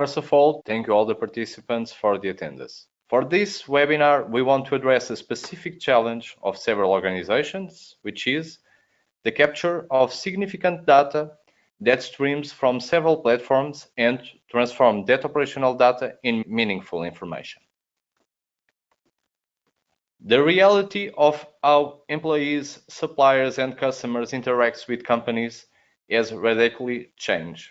First of all, thank you all the participants for the attendance. For this webinar, we want to address a specific challenge of several organizations, which is the capture of significant data that streams from several platforms and transform that operational data in meaningful information. The reality of how employees, suppliers, and customers interact with companies has radically changed.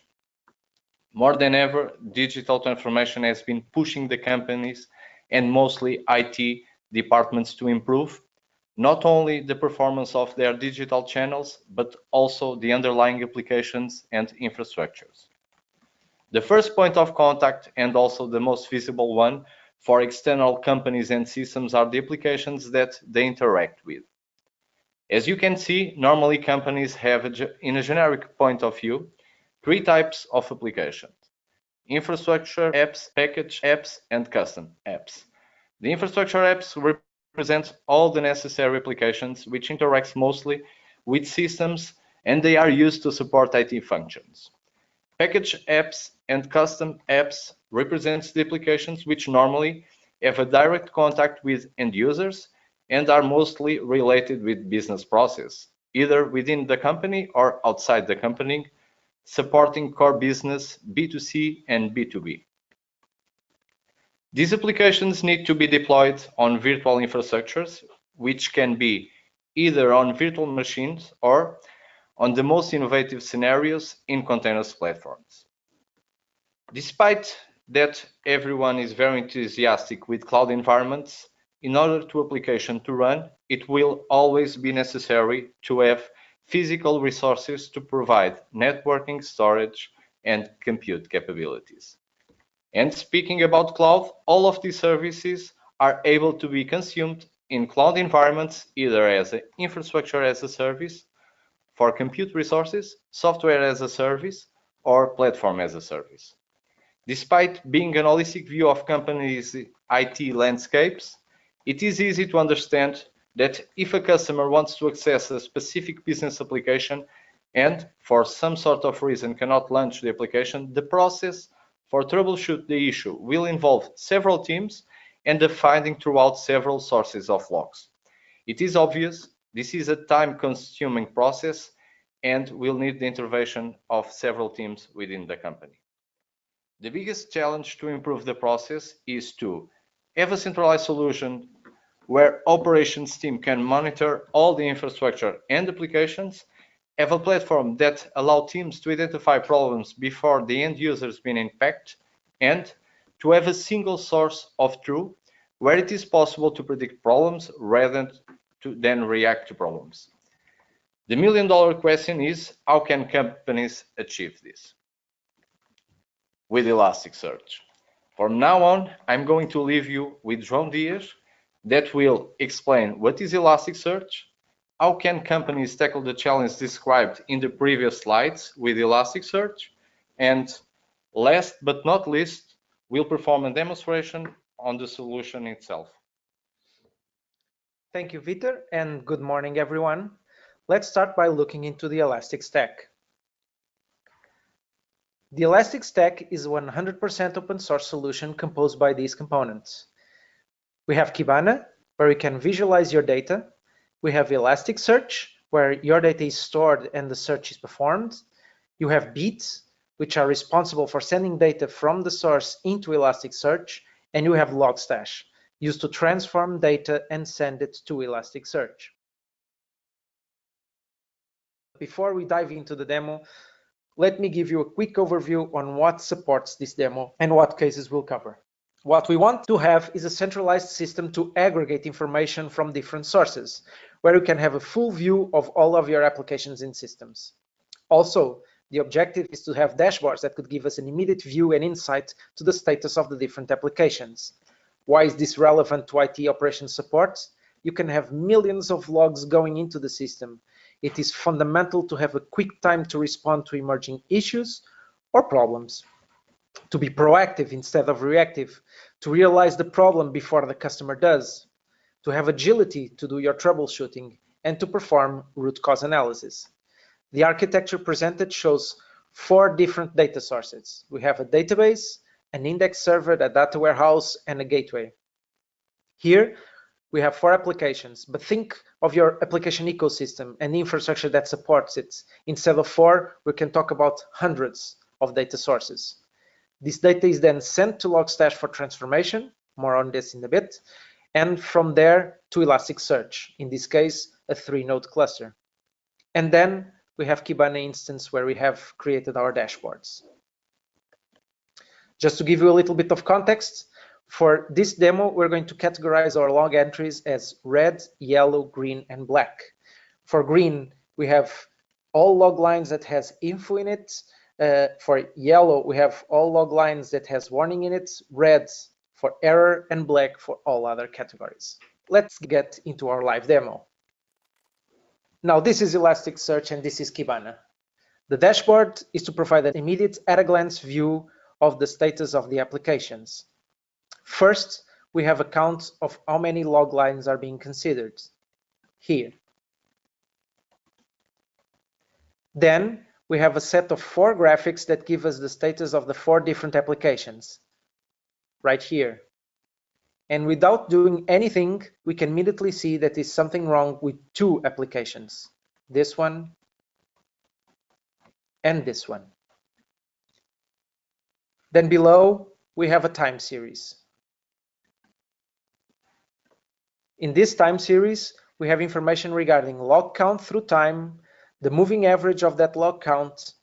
More than ever, digital transformation has been pushing the companies and mostly IT departments to improve not only the performance of their digital channels, but also the underlying applications and infrastructures. The first point of contact, and also the most visible one for external companies and systems, are the applications that they interact with. As you can see, normally companies have, in a generic point of view, three types of applications: infrastructure apps, package apps, and custom apps. The infrastructure apps represent all the necessary applications which interact mostly with systems, and they are used to support IT functions. Package apps and custom apps represent the applications which normally have a direct contact with end users and are mostly related with business process, either within the company or outside the company, supporting core business, B2C and B2B. These applications need to be deployed on virtual infrastructures, which can be either on virtual machines or on the most innovative scenarios in containers platforms. Despite that everyone is very enthusiastic with cloud environments, in order to application to run, it will always be necessary to have physical resources to provide networking, storage, and compute capabilities. And speaking about cloud, all of these services are able to be consumed in cloud environments, either as an infrastructure as a service for compute resources, software as a service, or platform as a service. Despite being an holistic view of companies' IT landscapes, it is easy to understand that if a customer wants to access a specific business application and for some sort of reason cannot launch the application, the process for troubleshoot the issue will involve several teams and the finding throughout several sources of logs. It is obvious this is a time-consuming process and will need the intervention of several teams within the company. The biggest challenge to improve the process is to have a centralized solution where operations team can monitor all the infrastructure and applications, have a platform that allows teams to identify problems before the end users been impacted, and to have a single source of truth where it is possible to predict problems rather than react to problems. The million-dollar question is, how can companies achieve this? With Elasticsearch. From now on, I'm going to leave you with João Dias that will explain what is Elasticsearch, how can companies tackle the challenge described in the previous slides with Elasticsearch, and last but not least, we'll perform a demonstration on the solution itself. Thank you, Vitor, and good morning, everyone. Let's start by looking into the Elastic Stack. The Elastic Stack is a 100% open source solution composed by these components. We have Kibana, where you can visualize your data. We have Elasticsearch, where your data is stored and the search is performed. You have beats, which are responsible for sending data from the source into Elasticsearch. And you have Logstash, used to transform data and send it to Elasticsearch. Before we dive into the demo, let me give you a quick overview on what supports this demo and what cases we'll cover. What we want to have is a centralized system to aggregate information from different sources, where you can have a full view of all of your applications and systems. Also, the objective is to have dashboards that could give us an immediate view and insight to the status of the different applications. Why is this relevant to IT operations support? You can have millions of logs going into the system. It is fundamental to have a quick time to respond to emerging issues or problems, to be proactive instead of reactive, to realize the problem before the customer does, to have agility to do your troubleshooting, and to perform root cause analysis. The architecture presented shows 4 different data sources. We have a database, an index server, a data warehouse, and a gateway. Here, we have 4 applications, but think of your application ecosystem and the infrastructure that supports it. Instead of 4, we can talk about hundreds of data sources. This data is then sent to Logstash for transformation, more on this in a bit, and from there to Elasticsearch, in this case, a 3-node cluster. And then we have Kibana instance where we have created our dashboards. Just to give you a little bit of context, for this demo, we're going to categorize our log entries as red, yellow, green, and black. For green, we have all log lines that has info in it. For yellow, we have all log lines that has warning in it, red for error, and black for all other categories. Let's get into our live demo. Now, this is Elasticsearch and this is Kibana. The dashboard is to provide an immediate at-a-glance view of the status of the applications. First, we have a count of how many log lines are being considered here. Then we have a set of 4 graphics that give us the status of the 4 different applications right here. And without doing anything, we can immediately see that there's something wrong with 2 applications, this one and this one. Then below, we have a time series. In this time series, we have information regarding log count through time, the moving average of that log count,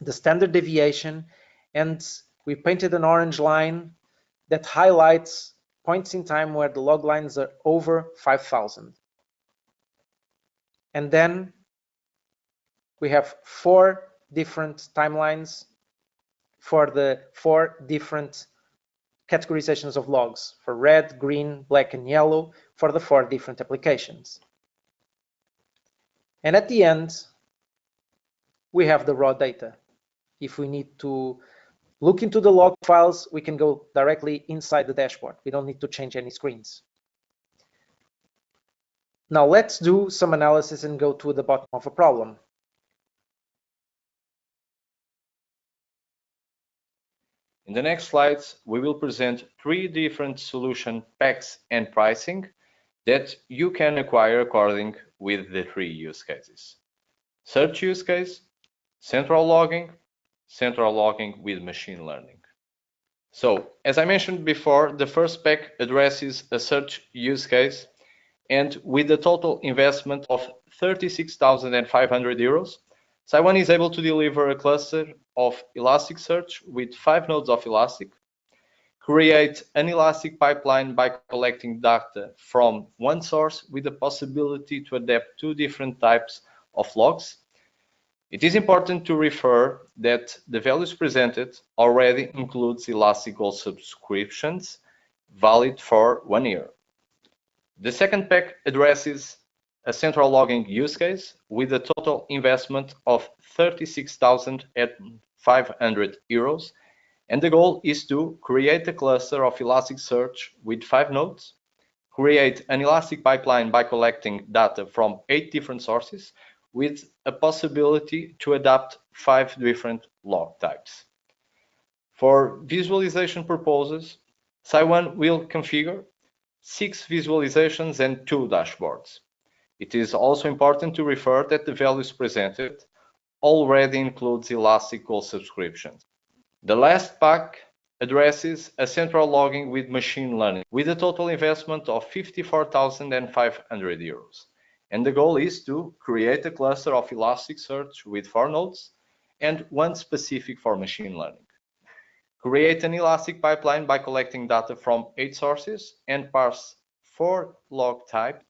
the standard deviation, and we painted an orange line that highlights points in time where the log lines are over 5,000. And then we have 4 different timelines for the 4 different categorizations of logs for red, green, black, and yellow for the 4 different applications. And at the end, we have the raw data. If we need to look into the log files, we can go directly inside the dashboard. We don't need to change any screens. Now let's do some analysis and go to the bottom of a problem. In the next slides, we will present 3 different solution packs and pricing that you can acquire according with the 3 use cases. Search use case, central logging with machine learning. So, as I mentioned before, the first pack addresses a search use case, and with a total investment of 36,500 euros, Syone is able to deliver a cluster of Elasticsearch with 5 nodes of Elastic, create an Elastic pipeline by collecting data from one source with the possibility to adapt 2 different types of logs. It is important to refer that the values presented already includes Elastic Gold subscriptions valid for 1 year. The second pack addresses a central logging use case with a total investment of 36,500 euros, and the goal is to create a cluster of Elasticsearch with 5 nodes, create an Elastic pipeline by collecting data from 8 different sources with a possibility to adapt 5 different log types. For visualization purposes, Syone will configure 6 visualizations and 2 dashboards. It is also important to refer that the values presented already includes Elastic Gold subscriptions. The last pack addresses a central logging with machine learning with a total investment of 54,500 euros. And the goal is to create a cluster of Elasticsearch with 4 nodes and 1 specific for machine learning. Create an Elastic pipeline by collecting data from 8 sources and parse 4 log types.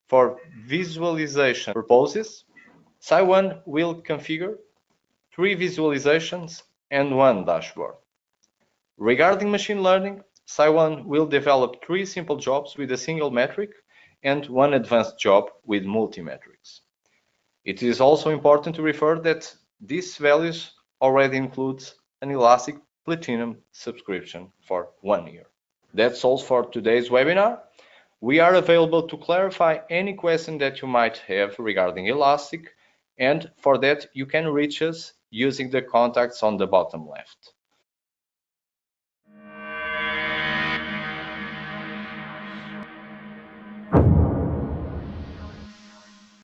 For visualization purposes, Syone will configure 3 visualizations and 1 dashboard. Regarding machine learning, Syone will develop 3 simple jobs with a single metric and 1 advanced job with multi-metrics. It is also important to refer that these values already includes an Elastic Platinum subscription for 1 year. That's all for today's webinar. We are available to clarify any question that you might have regarding Elastic, and for that you can reach us using the contacts on the bottom left.